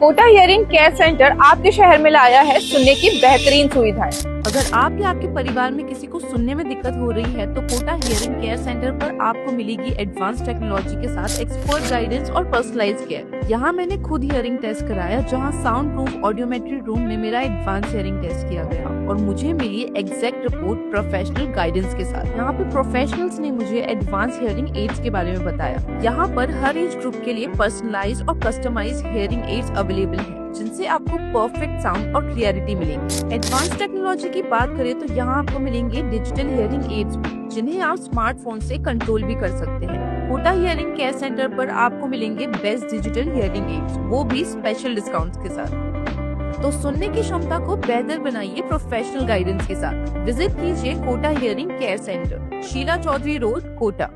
Kota hearing care centre आपके शहर में लाया है सुनने की बेहतरीन सुविधाएं। अगर आप या आपके परिवार में किसी को सुनने में दिक्कत हो रही है तो कोटा हियरिंग केयर सेंटर पर आपको मिलेगी एडवांस टेक्नोलॉजी के साथ एक्सपर्ट गाइडेंस और पर्सनलाइज केयर। यहाँ मैंने खुद हियरिंग टेस्ट कराया, जहाँ साउंड प्रूफ ऑडियोमेट्री रूम में मेरा एडवांस हियरिंग टेस्ट किया गया और मुझे मिली एग्जैक्ट रिपोर्ट प्रोफेशनल गाइडेंस के साथ। यहाँ पे प्रोफेशनल्स ने मुझे एडवांस हियरिंग एड्स के बारे में बताया। यहाँ पर हर एज ग्रुप के लिए पर्सनलाइज और कस्टमाइज हियरिंग एड्स अवेलेबल है, जिनसे आपको परफेक्ट साउंड और क्लियरिटी मिलेगी। एडवांस टेक्नोलॉजी की बात करें तो यहाँ आपको मिलेंगे डिजिटल हियरिंग एड्स, जिन्हें आप स्मार्टफोन से कंट्रोल भी कर सकते हैं। कोटा हियरिंग केयर सेंटर पर आपको मिलेंगे बेस्ट डिजिटल हियरिंग एड्स, वो भी स्पेशल डिस्काउंट्स के साथ। तो सुनने की क्षमता को बेहतर बनाइए प्रोफेशनल गाइडेंस के साथ। विजिट कीजिए Kota hearing care centre, Sheela Chaudhary road, Kota.